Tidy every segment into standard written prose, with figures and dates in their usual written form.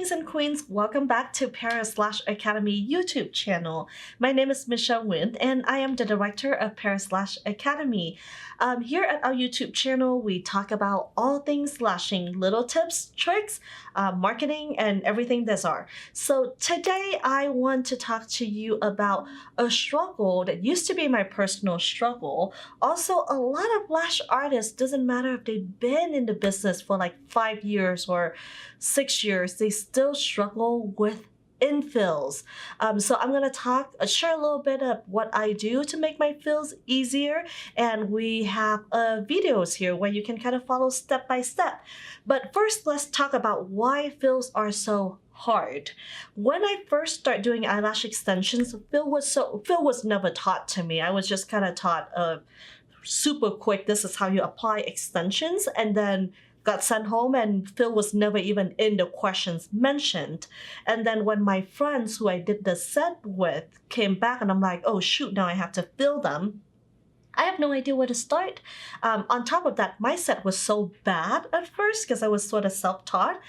kings and queens, welcome back to Paris Lash Academy YouTube channel. My name is Michelle Nguyen and I am the director of Paris Lash Academy. Here at our YouTube channel, we talk about all things lashing, little tips, tricks, marketing, and everything there's are. So today I want to talk to you about a struggle that used to be my personal struggle. Also, a lot of lash artists, doesn't matter if they've been in the business for like 5 years or 6 years, they still struggle with infills. So I'm going to share a little bit of what I do to make my fills easier, and we have videos here where you can kind of follow step by step. But first, let's talk about why fills are so hard. When I first started doing eyelash extensions, fill was never taught to me. I was just kind of taught super quick, this is how you apply extensions, and then got sent home, and fill was never even in the questions mentioned. And then when my friends who I did the set with came back and I'm like, oh shoot, now I have to fill them, I have no idea where to start. On top of that, my set was so bad at first because I was sort of self-taught.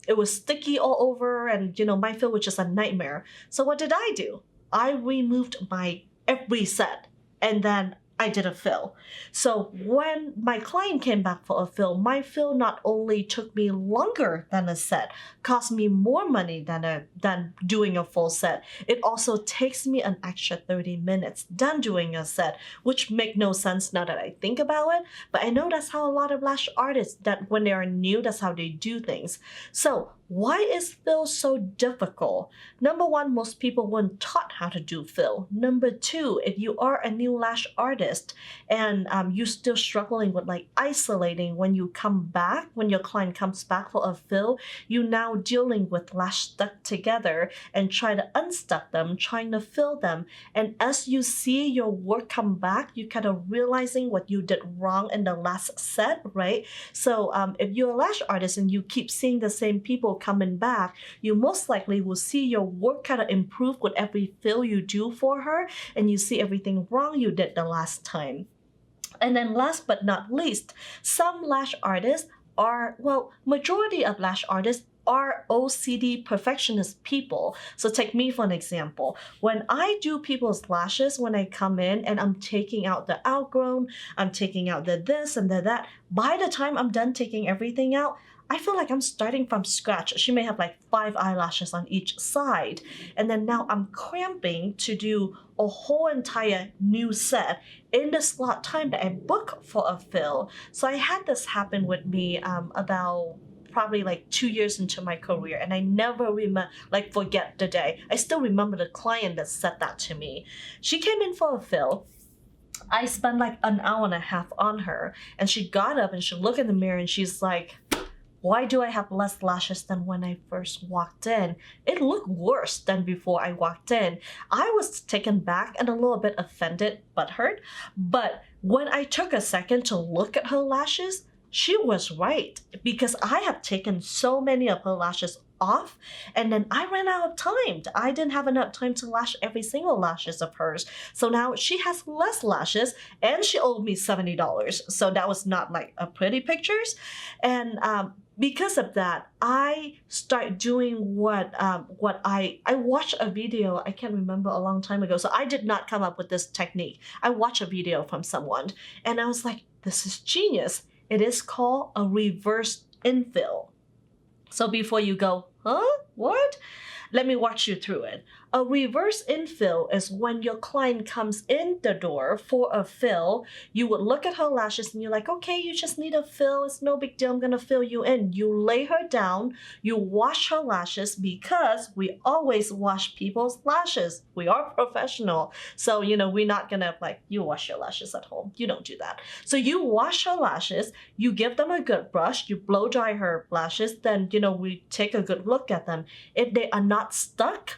It was sticky all over, and my fill was just a nightmare. So what did I do? I removed my every set, and then I did a fill. So when my client came back for a fill, my fill not only took me longer than a set, cost me more money than doing a full set, it also takes me an extra 30 minutes than doing a set, which make no sense now that I think about it. But I know that's how a lot of lash artists, that when they are new, that's how they do things. So why is fill so difficult? Number one, most people weren't taught how to do fill. Number two, if you are a new lash artist and you're still struggling with like isolating when you come back, when your client comes back for a fill, you're now dealing with lash stuck together and try to unstuck them, trying to fill them. And as you see your work come back, you kind of realizing what you did wrong in the last set, right? So if you're a lash artist and you keep seeing the same people coming back, you most likely will see your work kind of improve with every fill you do for her, and you see everything wrong you did the last time. And then last but not least, some lash artists are, well, majority of lash artists are OCD perfectionist people. So take me for an example. When I do people's lashes, when I come in and I'm taking out the outgrown, I'm taking out the this and the that, by the time I'm done taking everything out, I feel like I'm starting from scratch. She may have like 5 eyelashes on each side. And then now I'm cramping to do a whole entire new set in the slot time that I book for a fill. So I had this happen with me about probably like 2 years into my career, and I never forget the day. I still remember the client that said that to me. She came in for a fill. I spent like an hour and a half on her, and she got up and she looked in the mirror and she's like, why do I have less lashes than when I first walked in? It looked worse than before I walked in. I was taken back and a little bit offended, butthurt. But when I took a second to look at her lashes, she was right, because I have taken so many of her lashes off, and then I ran out of time. I didn't have enough time to lash every single lashes of hers. So now she has less lashes, and she owed me $70. So that was not like a pretty pictures. And because of that, I start doing what I watched a video, I can't remember, a long time ago. So I did not come up with this technique. I watched a video from someone and I was like, this is genius. It is called a reverse infill. So before you go, huh? What? Let me walk you through it. A reverse infill is when your client comes in the door for a fill. You would look at her lashes and you're like, okay, you just need a fill. It's no big deal. I'm going to fill you in. You lay her down. You wash her lashes, because we always wash people's lashes. We are professional. So, we're not going to you wash your lashes at home. You don't do that. So you wash her lashes. You give them a good brush. You blow dry her lashes. Then, we take a good look at them. If they are not stuck,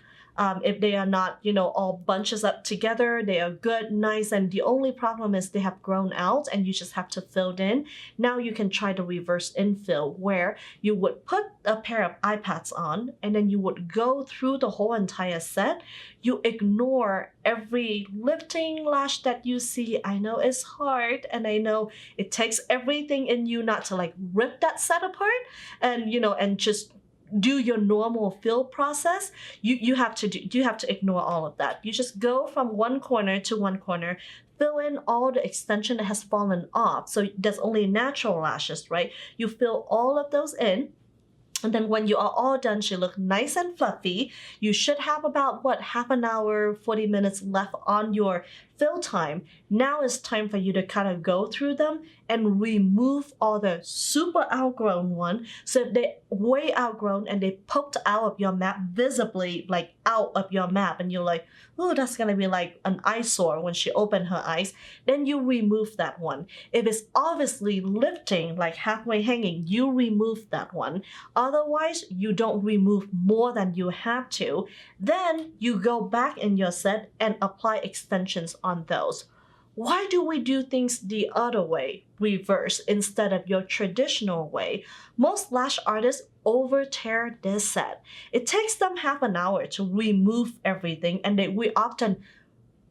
if they are not, all bunches up together, they are good, nice, and the only problem is they have grown out and you just have to fill it in. Now you can try the reverse infill, where you would put a pair of eye pads on and then you would go through the whole entire set. You ignore every lifting lash that you see. I know it's hard, and I know it takes everything in you not to rip that set apart and, and just do your normal fill process, you have to ignore all of that. You just go from one corner to one corner, fill in all the extension that has fallen off. So there's only natural lashes, right? You fill all of those in. And then when you are all done, she look nice and fluffy. You should have about, half an hour, 40 minutes left on your fill time. Now it's time for you to kind of go through them and remove all the super outgrown one. So if they're way outgrown and they poked out of your map visibly, like out of your map, and you're like, oh, that's gonna be like an eyesore when she opened her eyes, then you remove that one. If it's obviously lifting, like halfway hanging, you remove that one. Otherwise, you don't remove more than you have to. Then you go back in your set and apply extensions on those. Why do we do things the other way, reverse, instead of your traditional way? Most lash artists over tear this set. It takes them half an hour to remove everything, and we often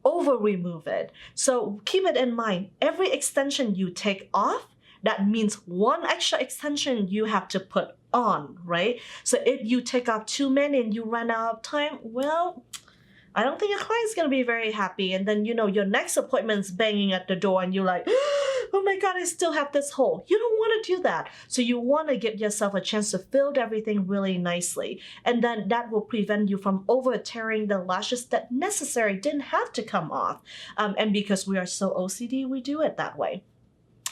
over remove it. So keep it in mind, every extension you take off, that means one extra extension you have to put on, right? So if you take off too many and you run out of time, well, I don't think your client's gonna be very happy. And then, your next appointment's banging at the door and you're like, oh my God, I still have this hole. You don't wanna do that. So you wanna give yourself a chance to fill everything really nicely. And then that will prevent you from over tearing the lashes that necessarily didn't have to come off. And because we are so OCD, we do it that way.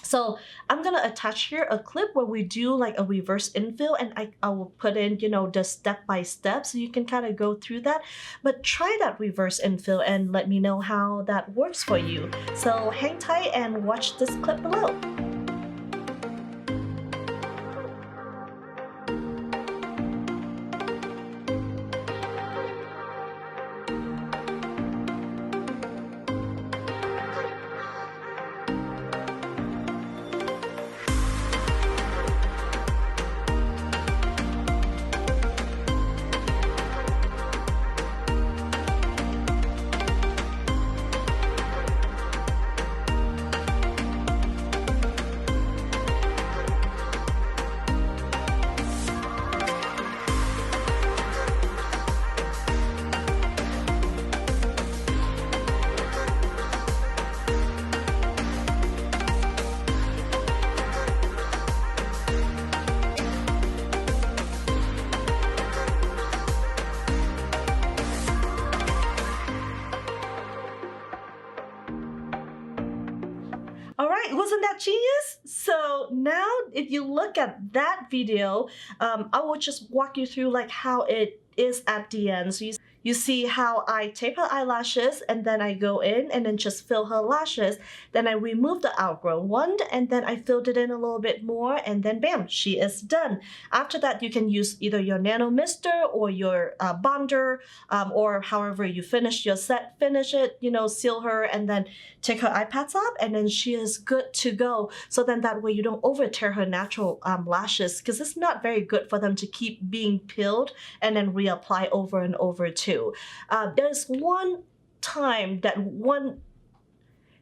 So I'm gonna attach here a clip where we do like a reverse infill, and I will put in, the step by step so you can kind of go through that. But try that reverse infill and let me know how that works for you. So hang tight and watch this clip below. Alright, wasn't that genius? So now if you look at that video, I will just walk you through like how it is at the end. So you see how I tape her eyelashes and then I go in and then just fill her lashes. Then I remove the outgrown one and then I filled it in a little bit more and then bam, she is done. After that, you can use either your nano mister or your bonder or however you finish your set, finish it, seal her and then take her eye pads off and then she is good to go. So then that way you don't over tear her natural lashes because it's not very good for them to keep being peeled and then reapply over and over too. There's one time that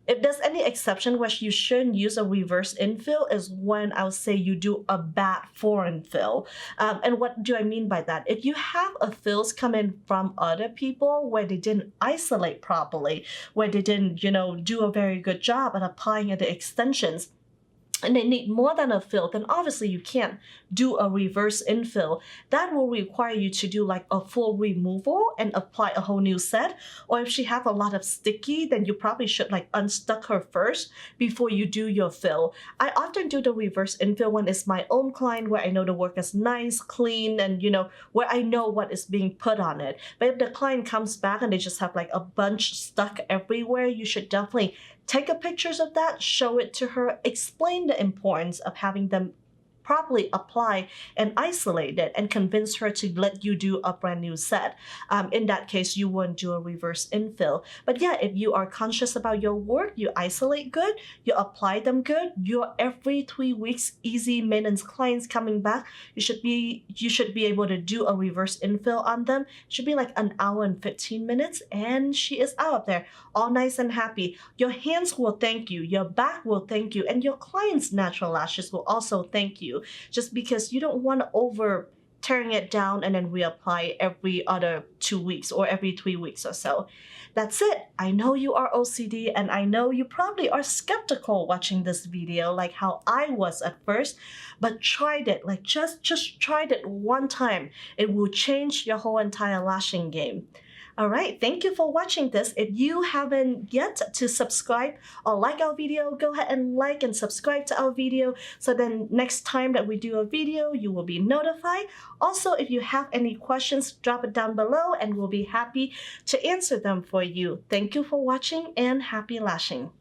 if there's any exception where you shouldn't use a reverse infill is when I would say you do a bad foreign fill. And what do I mean by that? If you have a fills come in from other people where they didn't isolate properly, where they didn't, do a very good job at applying the extensions, and they need more than a fill, then obviously you can't do a reverse infill. That will require you to do like a full removal and apply a whole new set. Or if she have a lot of sticky, then you probably should like unstuck her first before you do your fill. I often do the reverse infill when it's my own client where I know the work is nice, clean, and where I know what is being put on it. But if the client comes back and they just have like a bunch stuck everywhere, you should definitely take a pictures of that, show it to her, explain the importance of having them properly apply and isolate it and convince her to let you do a brand new set. In that case, you wouldn't do a reverse infill. But yeah, if you are conscious about your work, you isolate good, you apply them good, your every 3 weeks easy maintenance clients coming back, you should be able to do a reverse infill on them. It should be like an hour and 15 minutes and she is out of there all nice and happy. Your hands will thank you, your back will thank you, and your client's natural lashes will also thank you. Just because you don't want to over tearing it down and then reapply every other 2 weeks or every 3 weeks or so. That's it. I know you are OCD and I know you probably are skeptical watching this video like how I was at first, but tried it, like just tried it one time. It will change your whole entire lashing game. All right, thank you for watching this. If you haven't yet to subscribe or like our video, go ahead and like and subscribe to our video so then next time that we do a video, you will be notified. Also, if you have any questions, drop it down below and we'll be happy to answer them for you. Thank you for watching and happy lashing.